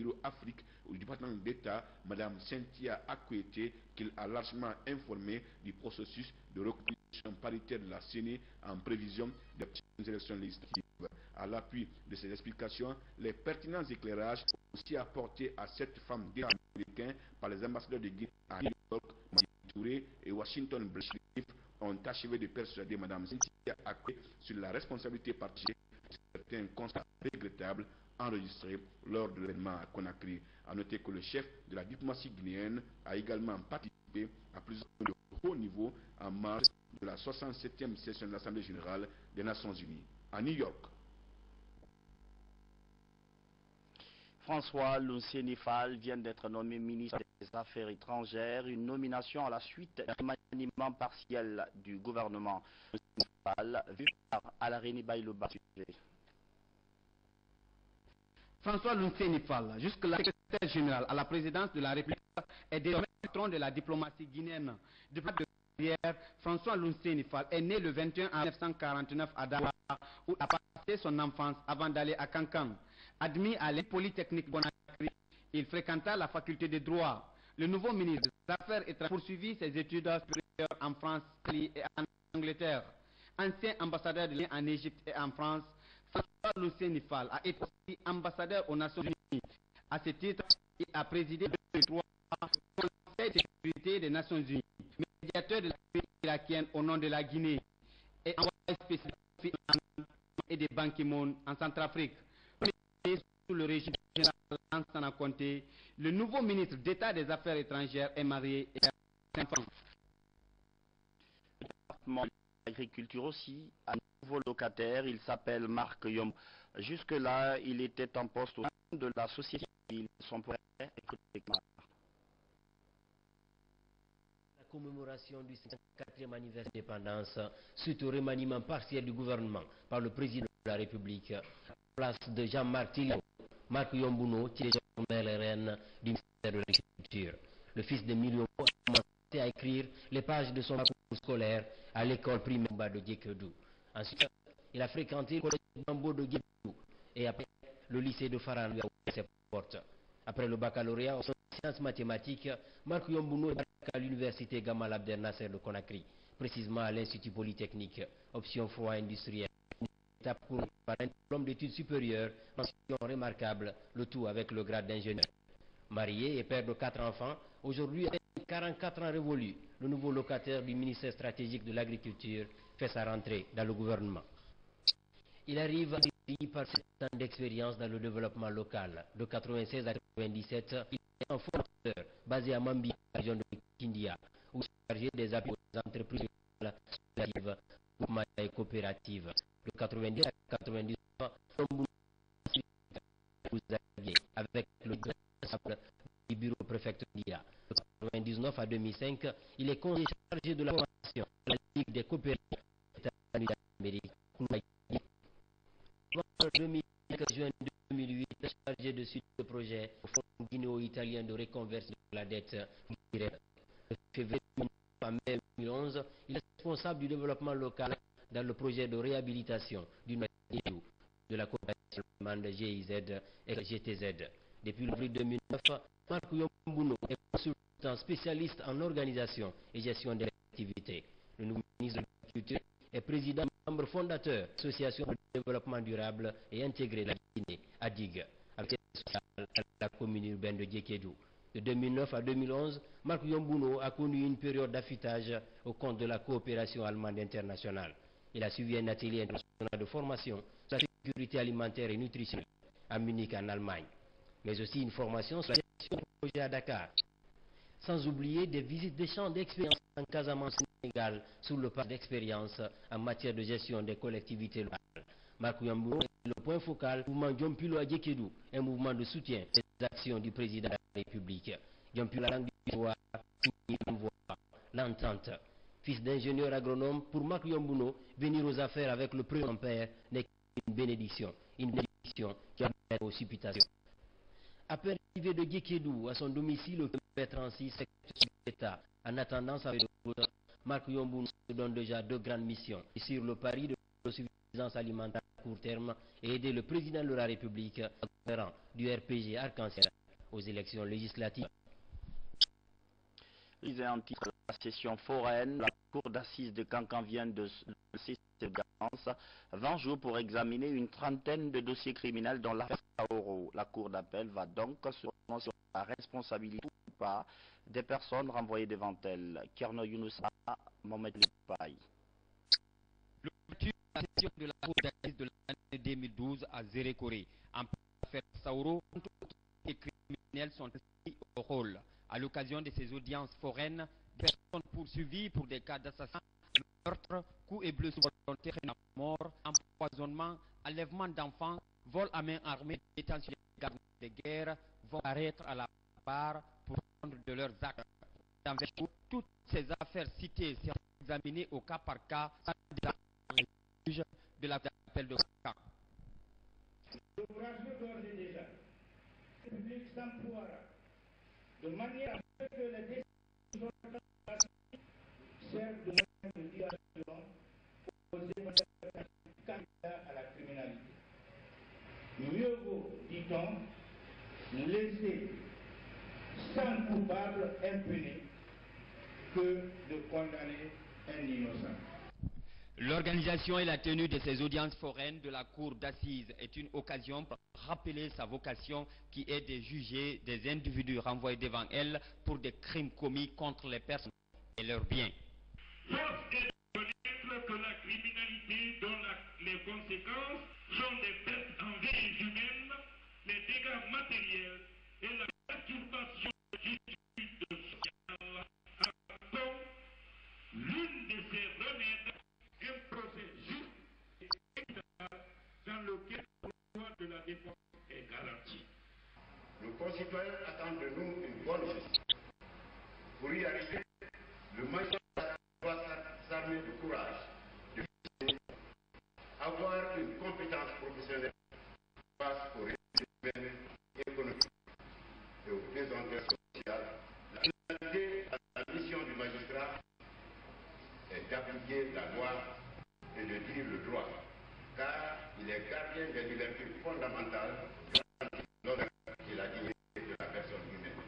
bureau Afrique du département d'État, Mme Cynthia Akwete, qu'il a largement informé du processus de recomposition paritaire de la CENI en prévision des prochaines élections législatives. À l'appui de ces explications, les pertinents éclairages aussi apportés à cette femme d'État américain par les ambassadeurs de Guinée à New York, Madi Touré et Washington Brezhnev ont achevé de persuader Mme Cynthia Akwete sur la responsabilité partagée de certains constats regrettables enregistrés lors de l'événement à Conakry. A noter que le chef de la diplomatie guinéenne a également participé à plusieurs de haut niveau en marge de la 67e session de l'Assemblée générale des Nations unies à New York. François Lunseni-Fall vient d'être nommé ministre des Affaires étrangères, une nomination à la suite d'un remaniement partiel du gouvernement. Lunseni-Fall, vu par Alarini Baïlouba. François Lunseni-Fall, jusque-là secrétaire général à la présidence de la République, est désormais patron de la diplomatie guinéenne. Depuis de carrière, François Lunseni-Fall est né le 21 avril 1949 à Dakar, où il a passé son enfance avant d'aller à Kankan. Admis à l'École polytechnique Conakry, il fréquenta la faculté de droit. Le nouveau ministre des Affaires étrangères poursuivit ses études supérieures en France et en Angleterre. Ancien ambassadeur de l'Inde en Égypte et en France, François Lunseni-Fall a été aussi ambassadeur aux Nations Unies. À ce titre, il a présidé le 2003 au Conseil de sécurité des Nations Unies, médiateur de la crise irakienne au nom de la Guinée, et envoyé spécial et de Ban Ki-moon en Centrafrique. Sous le régime général Lansana Conté, le nouveau ministre d'État des Affaires étrangères est marié et a 5 enfants. Le département de l'agriculture aussi a un nouveau locataire, il s'appelle Marc Yom. Jusque-là, il était en poste au sein de la société civile. Son projet est la commémoration du 54e anniversaire d'indépendance suite au remaniement partiel du gouvernement par le président de la République. Place de Jean-Marc Tillion, Marc Yombouno, qui est désormais le reine du ministère de l'Agriculture. Le fils de Milio a commencé à écrire les pages de son parcours scolaire à l'école primaire de Djekedou. Ensuite, il a fréquenté le collège Bambo de Djekedou et après le lycée de Faran lui a ouvert ses portes. Après le baccalauréat en sciences mathématiques, Marc Yombouno est à l'université Gamal Abdel Nasser de Conakry, précisément à l'Institut Polytechnique, option froid industriel. Étape courue par un diplôme d'études supérieures, mention remarquable, le tout avec le grade d'ingénieur. Marié et père de 4 enfants, aujourd'hui avec 44 ans révolus, le nouveau locataire du ministère stratégique de l'Agriculture fait sa rentrée dans le gouvernement. Il arrive à par 7 ans d'expérience dans le développement local. De 1996 à 1997, il est un fondateur basé à Mambi, la région de Kindia, où il est chargé des appuis aux entreprises associatives, groupements et coopératives. De 1990 à 1999, avec le responsable du bureau préfectoral. De 1999 à 2005, il est conseiller chargé de la formation de la Ligue des coopératives États-Unis d'Amérique. En 2005, juin 2008, il est chargé de suite de projet au Fonds guinéo-italien de reconversion de la dette. De février 2009 à mai 2011, il est responsable du développement local dans le projet de réhabilitation du noyau de la coopération allemande GIZ et GTZ. Depuis l'avril 2009, Marc Yombouno est consultant spécialiste en organisation et gestion des activités. Le nouveau ministre de l'Agriculture est président membre fondateur de l'Association de développement durable et intégré de la Guinée, ADIG, avec la commune urbaine de Djekedou. De 2009 à 2011, Marc Yombouno a connu une période d'affûtage au compte de la coopération allemande internationale. Il a suivi un atelier international de formation sur la sécurité alimentaire et nutritionnelle à Munich en Allemagne, mais aussi une formation sur la gestion de projet à Dakar. Sans oublier des visites des champs d'expérience en Casamance Sénégal sur le parc d'expérience en matière de gestion des collectivités locales. Marc Yombouno est le point focal du mouvement Djompilo à Djekedou, un mouvement de soutien des actions du président de la République. Djompilo, la langue du droit, l'entente. Fils d'ingénieur agronome, pour Marc Yombouno, venir aux affaires avec le premier père n'est qu'une bénédiction qui amène aux supputations. Après l'arrivée de Djekedou à son domicile au kilomètre 36 secteur d'État, en attendant sa route, Marc Yombouno se donne déjà 2 grandes missions. Et sur le pari de l'autosuffisance alimentaire court terme et aider le président de la République, du RPG Arc-en-Ciel aux élections législatives. Lisez en titre la session foraine. La cour d'assises de Cancan vient de cesser d'audience 20 jours pour examiner une trentaine de dossiers criminels dans l'affaire Saoro. La cour d'appel va donc se prononcer sur la responsabilité ou pas des personnes renvoyées devant elle. Kerno Younoussa, Mohamed Lepay. L'ouverture de la session de la cour d'assises de l'année 2012 à Zérékoré en affaire Saoro, les criminels sont inscrits au rôle. À l'occasion de ces audiences foraines, des personnes poursuivies pour des cas d'assassinat, meurtre, coups et blessures volontaires à mort, empoisonnement, enlèvement d'enfants, vol à main armée, détention des gardes de guerre vont arrêter à la barre pour rendre de leurs actes. Toutes ces affaires citées seront examinées au cas par cas par les juges de l'appel de cas. De manière à ce que les décisions servent de moyen de diversion aux éventuels candidats à la criminalité. Mieux vaut, dit-on, laisser 100 coupables impunis que de condamner un innocent. L'organisation et la tenue de ces audiences foraines de la cour d'assises est une occasion pour rappeler sa vocation qui est de juger des individus renvoyés devant elle pour des crimes commis contre les personnes et leurs biens. Force est de reconnaître que la criminalité dont les conséquences sont des pertes en vie humaine, les dégâts matériels et la perturbation de l'étude sociale sont l'une de ces remèdes. Un procès juste et équitable dans lequel le droit de la défense est garanti. Nos concitoyens attendent de nous une bonne justice. Pour y arriver, le magistrat doit s'armer de courage, de avoir une compétence professionnelle face aux risques humains et économiques et aux désordres sociaux. La finalité de la mission du magistrat est d'appliquer la loi et de dire le droit, car il est gardien des libertés fondamentales et la dignité de la personne humaine.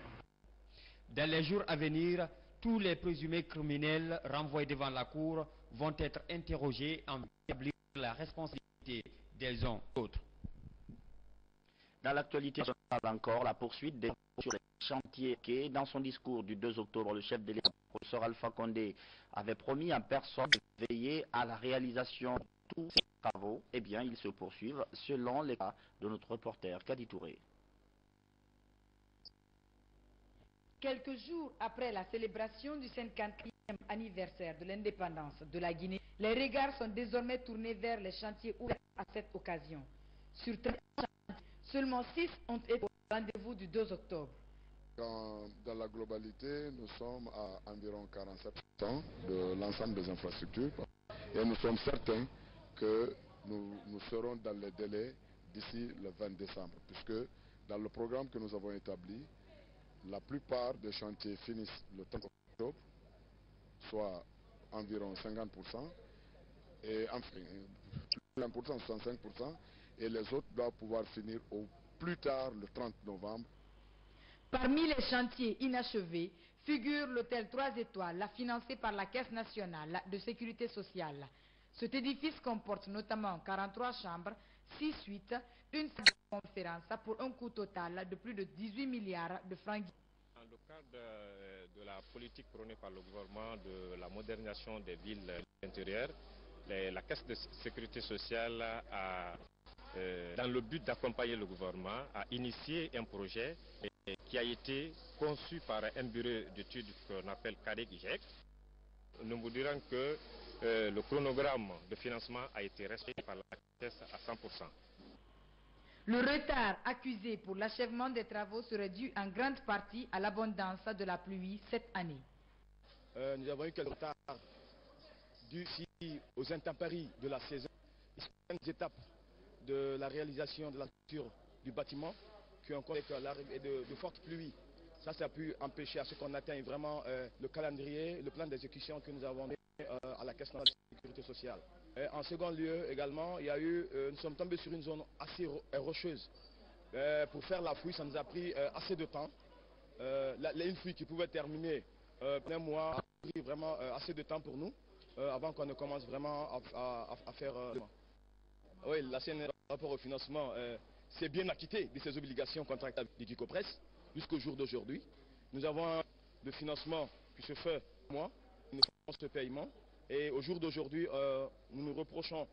Dans les jours à venir, tous les présumés criminels renvoyés devant la cour vont être interrogés en vue d'établir la responsabilité des uns et autres. Dans l'actualité nationale encore, la poursuite des travaux sur les chantiers quais. Dans son discours du 2 octobre, le chef de l'État, professeur Alpha Condé, avait promis en personne de veiller à la réalisation de tous ces travaux. Eh bien, ils se poursuivent selon les cas de notre reporter Kadi Touré. Quelques jours après la célébration du 54e anniversaire de l'indépendance de la Guinée, les regards sont désormais tournés vers les chantiers ouverts à cette occasion. Sur 30 chantiers, seulement 6 ont été au rendez-vous du 2 octobre. Dans la globalité, nous sommes à environ 47% de l'ensemble des infrastructures et nous sommes certains que nous serons dans les délais d'ici le 20 décembre, puisque dans le programme que nous avons établi, la plupart des chantiers finissent le 30 octobre, soit environ 50%, et enfin, 65%, et les autres doivent pouvoir finir au plus tard le 30 novembre. Parmi les chantiers inachevés figure l'hôtel 3 étoiles, financé par la Caisse nationale de sécurité sociale. Cet édifice comporte notamment 43 chambres, 6 suites, une salle de conférence pour un coût total de plus de 18 milliards de francs. Dans le cadre de la politique prônée par le gouvernement de la modernisation des villes intérieures, la Caisse de sécurité sociale a, dans le but d'accompagner le gouvernement, a initié un projet qui a été conçu par un bureau d'études qu'on appelle CADEC-GIEC. Nous vous dirons que le chronogramme de financement a été respecté par la Caisse à 100%. Le retard accusé pour l'achèvement des travaux serait dû en grande partie à l'abondance de la pluie cette année. Nous avons eu quelques retards dû aux intempéries de la saison. Certaines étapes de la réalisation de la structure du bâtiment qui ont encore avec l'arrivée de fortes pluies. Ça a pu empêcher à ce qu'on atteigne vraiment le calendrier, le plan d'exécution que nous avons donné à la Caisse nationale de sécurité sociale. En second lieu également, nous sommes tombés sur une zone assez rocheuse. Pour faire la fouille, ça nous a pris assez de temps. Une fouille qui pouvait terminer un mois a pris vraiment assez de temps pour nous avant qu'on ne commence vraiment à faire... Oui, la CNR, par rapport au financement, s'est bien acquitté de ses obligations contractuelles du Dicopress jusqu'au jour d'aujourd'hui. Nous avons le financement qui se fait mois, nous faisons ce paiement. Et au jour d'aujourd'hui, nous ne reprochons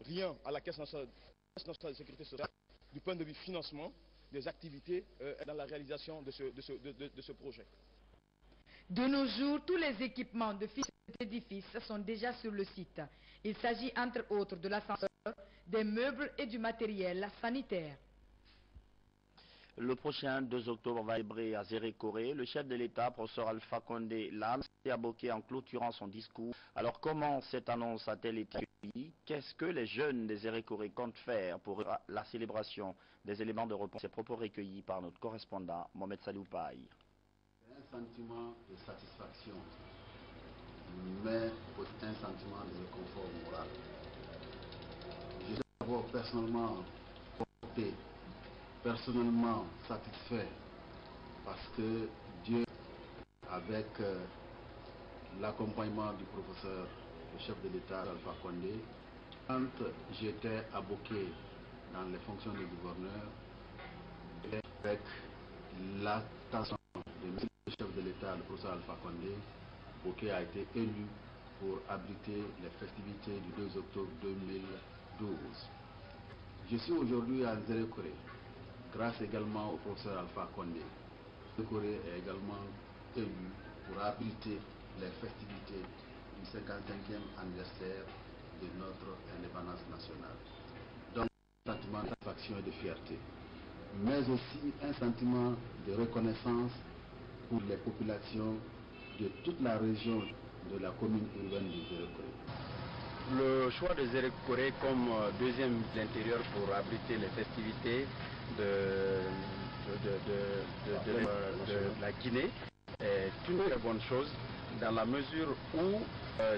rien à la Caisse nationale de sécurité sociale du point de vue financement des activités dans la réalisation de ce projet. De nos jours, tous les équipements de cet édifice sont déjà sur le site. Il s'agit entre autres de l'ascenseur, des meubles et du matériel sanitaire. Le prochain 2 octobre va célébrer à Zérékoré. Le chef de l'État, professeur Alpha Condé, l'a annoncé à Boké en clôturant son discours. Alors comment cette annonce a-t-elle été accueillie? Qu'est-ce que les jeunes des Zérékoré comptent faire pour la célébration des éléments de réponse? Ces propos recueillis par notre correspondant Mohamed Saloupaï. Un sentiment de satisfaction, mais aussi un sentiment de réconfort moral. Je suis d'abord personnellement porté, personnellement satisfait, parce que Dieu, avec l'accompagnement du professeur, le chef de l'État Alpha Condé, quand j'étais à Boké dans les fonctions de gouverneur, avec l'attention du chef de l'État, le professeur Alpha Condé, Boké a été élu pour abriter les festivités du 2 octobre 2012. Je suis aujourd'hui à Zérékoré, grâce également au professeur Alpha Condé. Zérékoré est également élu pour abriter les festivités du 55e anniversaire de notre indépendance nationale. Donc, un sentiment de satisfaction et de fierté, mais aussi un sentiment de reconnaissance pour les populations de toute la région de la commune urbaine de Zérékoré. Le choix de Zérékoré comme deuxième de l'intérieur pour abriter les festivités de la Guinée est une très bonne chose, dans la mesure où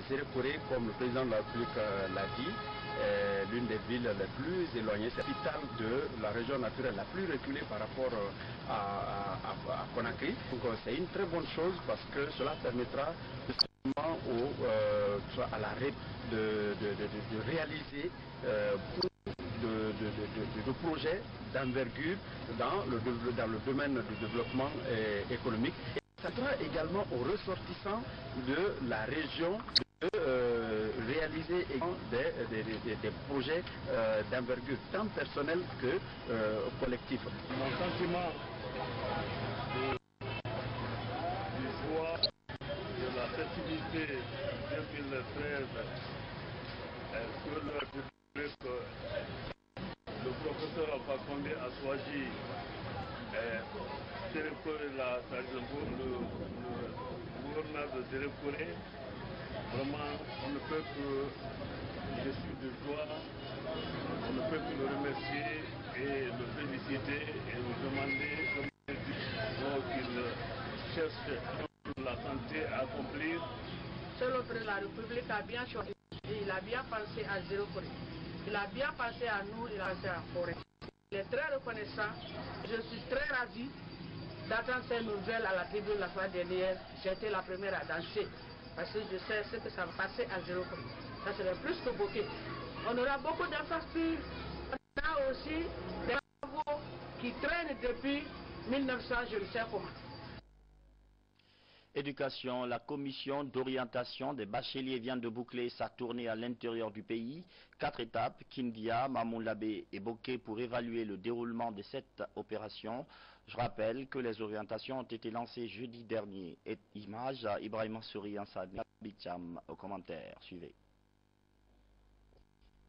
Zérékoré, comme le président de la République l'a dit, est l'une des villes les plus éloignées, c'est la capitale de la région naturelle la plus reculée par rapport à Conakry. Donc c'est une très bonne chose parce que cela permettra à l'arrêt de réaliser de projets d'envergure dans le domaine du développement économique. Et ça sera également aux ressortissants de la région de réaliser des projets d'envergure tant personnelle que collectif. Mon sentiment du choix de la festivité 2013 sur le République, le professeur Alpha Condé a choisi Zérékoré, le gouverneur de Zérékoré. Vraiment, on ne peut que, je suis de joie, on ne peut que le remercier et le féliciter et lui demander qu'il cherche la santé à accomplir. Seul le président de la République a bien choisi et il a bien pensé à Zérékoré. Il a bien pensé à nous, il a pensé à la forêt. Il est très reconnaissant. Je suis très ravi d'entendre ces nouvelles à la tribune la fois dernière. J'étais la première à danser parce que je sais ce que ça va passer à Zérékoré. Ça serait plus que Boké. On aura beaucoup d'infrastructures. On a aussi des travaux qui traînent depuis 1900, je ne sais comment. Éducation, la commission d'orientation des bacheliers vient de boucler sa tournée à l'intérieur du pays. 4 étapes, Kindia, Mamoun-Labé et Boké pour évaluer le déroulement de cette opération. Je rappelle que les orientations ont été lancées jeudi dernier. Et image à Ibrahim Souri, Ansad Bicham au commentaire. Suivez.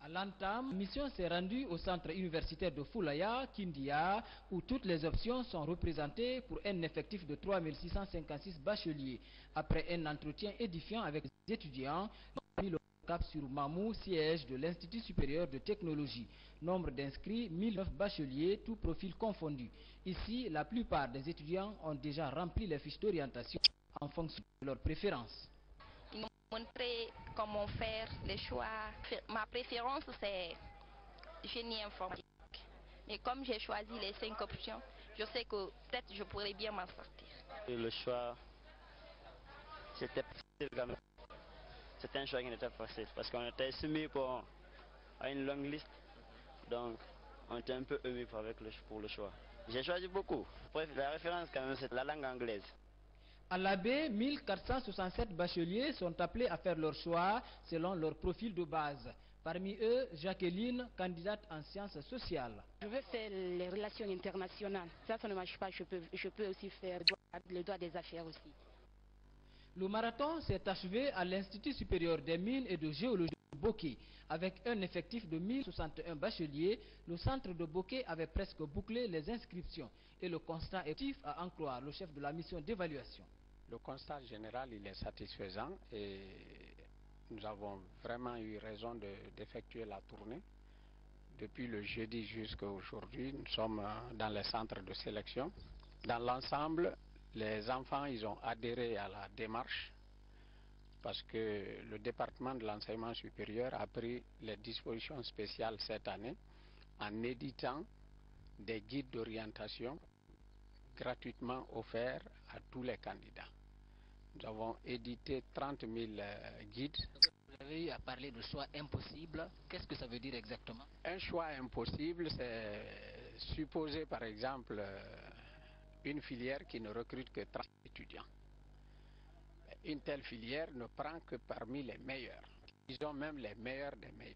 À l'entame, la mission s'est rendue au centre universitaire de Foulaya, Kindia, où toutes les options sont représentées pour un effectif de 3656 bacheliers. Après un entretien édifiant avec les étudiants, ils ont mis le cap sur Mamou, siège de l'Institut supérieur de technologie. Nombre d'inscrits, 1009 bacheliers, tous profils confondus. Ici, la plupart des étudiants ont déjà rempli les fiches d'orientation en fonction de leurs préférences. Ils n'ont montrer comment faire les choix. Ma préférence, c'est génie informatique. Mais comme j'ai choisi les 5 options, je sais que peut-être je pourrais bien m'en sortir. Et le choix, c'était facile quand même. C'était un choix qui n'était pas facile parce qu'on était soumis à une longue liste. Donc, on était un peu ému pour le choix. J'ai choisi beaucoup. La référence quand même, c'est la langue anglaise. À l'AB, 1467 bacheliers sont appelés à faire leur choix selon leur profil de base. Parmi eux, Jacqueline, candidate en sciences sociales. Je veux faire les relations internationales. Ça ne marche pas. Je peux aussi faire le droit des affaires aussi. Le marathon s'est achevé à l'Institut supérieur des mines et de géologie de Boké. Avec un effectif de 1061 bacheliers, le centre de Boké avait presque bouclé les inscriptions. Et le constat est positif à en croire le chef de la mission d'évaluation. Le constat général, il est satisfaisant et nous avons vraiment eu raison d'effectuer la tournée. Depuis le jeudi jusqu'à aujourd'hui, nous sommes dans les centres de sélection. Dans l'ensemble, les enfants, ils ont adhéré à la démarche parce que le département de l'enseignement supérieur a pris les dispositions spéciales cette année en éditant des guides d'orientation gratuitement offerts à tous les candidats. Nous avons édité 30 000 guides. Vous avez eu à parler de choix impossible. Qu'est-ce que ça veut dire exactement? Un choix impossible, c'est supposer par exemple une filière qui ne recrute que 30 étudiants. Une telle filière ne prend que parmi les meilleurs. Ils ont même les meilleurs des meilleurs.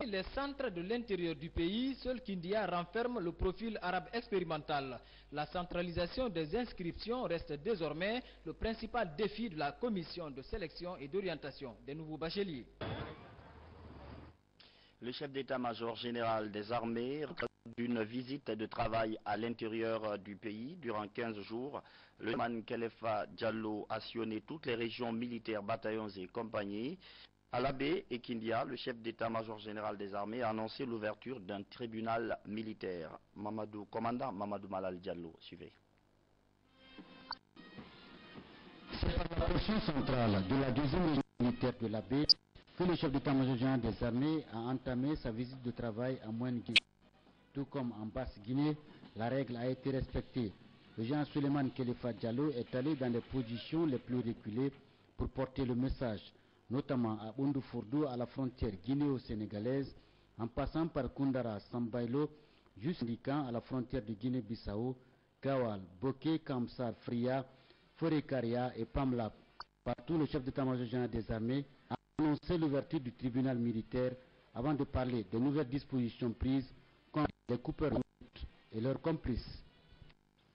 Les centres de l'intérieur du pays, seul Kindia renferme le profil arabe expérimental. La centralisation des inscriptions reste désormais le principal défi de la commission de sélection et d'orientation des nouveaux bacheliers. Le chef d'état-major général des armées d'une visite de travail à l'intérieur du pays durant 15 jours. Le man Kelefa Diallo a sillonné toutes les régions militaires, bataillons et compagnies. À l'Abbé et Kindia, le chef d'état-major général des armées a annoncé l'ouverture d'un tribunal militaire. Commandant Mamadou Malal Diallo, suivez. C'est par la portion centrale de la deuxième région militaire de l'Abbé que le chef d'état-major général des armées a entamé sa visite de travail à Moine-Guinée. Tout comme en Basse-Guinée, la règle a été respectée. Le général Suleiman Kelefa Diallo est allé dans les positions les plus reculées pour porter le message, notamment à Bundufourdo à la frontière guinéo-sénégalaise, en passant par Koundara, Sambailo, jusqu'à à la frontière de Guinée-Bissau, Gawal, Boké, Kamsar, Fria, Forekaria et Pamlap. Partout, le chef d'état-major général des armées a annoncé l'ouverture du tribunal militaire avant de parler des nouvelles dispositions prises contre les coupeurs de route et leurs complices.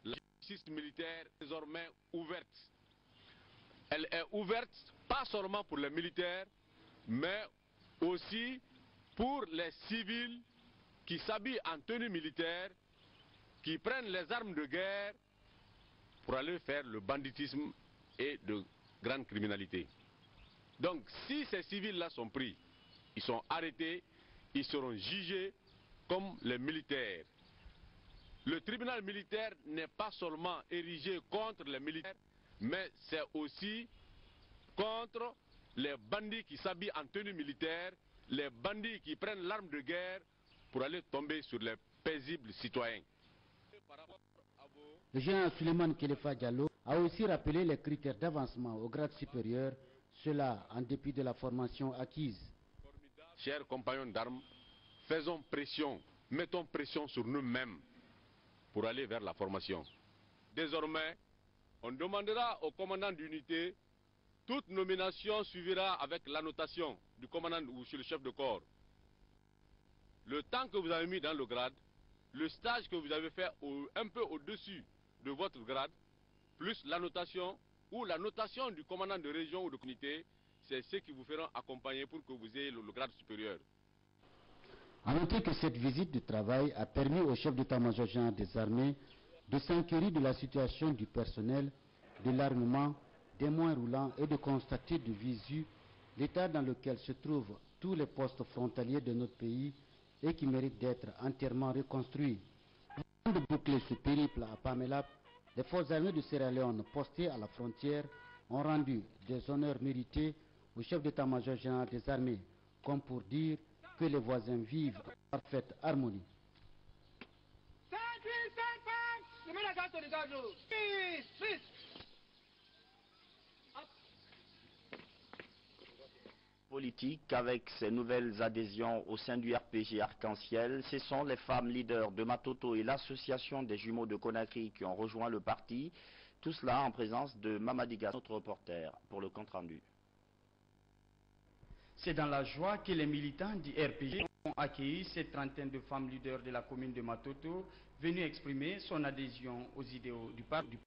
La justice militaire est désormais ouverte. Elle est ouverte pas seulement pour les militaires, mais aussi pour les civils qui s'habillent en tenue militaire, qui prennent les armes de guerre pour aller faire le banditisme et de grande criminalité. Donc si ces civils-là sont pris, ils sont arrêtés, ils seront jugés comme les militaires. Le tribunal militaire n'est pas seulement érigé contre les militaires, mais c'est aussi contre les bandits qui s'habillent en tenue militaire, les bandits qui prennent l'arme de guerre pour aller tomber sur les paisibles citoyens. Le général Suleiman Kelefa Diallo a aussi rappelé les critères d'avancement au grade supérieur, cela en dépit de la formation acquise. Chers compagnons d'armes, faisons pression, mettons pression sur nous-mêmes pour aller vers la formation. Désormais, on demandera au commandant d'unité, toute nomination suivra avec l'annotation du commandant ou sur le chef de corps. Le temps que vous avez mis dans le grade, le stage que vous avez fait un peu au-dessus de votre grade, plus l'annotation ou la notation du commandant de région ou de unité, c'est ce qui vous feront accompagner pour que vous ayez le grade supérieur. A noter que cette visite de travail a permis au chef d'état-major général des armées de s'inquiéter de la situation du personnel, de l'armement, des moyens roulants et de constater de visu l'état dans lequel se trouvent tous les postes frontaliers de notre pays et qui méritent d'être entièrement reconstruits. Avant de boucler ce périple à Pamela, les forces armées de Sierra Leone postées à la frontière ont rendu des honneurs mérités au chef d'état-major général des armées, comme pour dire que les voisins vivent en parfaite harmonie. Politique, avec ses nouvelles adhésions au sein du RPG Arc-en-Ciel, ce sont les femmes leaders de Matoto et l'association des jumeaux de Conakry qui ont rejoint le parti. Tout cela en présence de Mamadiga, notre reporter, pour le compte-rendu. C'est dans la joie que les militants du RPG ont accueilli cette trentaine de femmes leaders de la commune de Matoto, venues exprimer son adhésion aux idéaux du parti.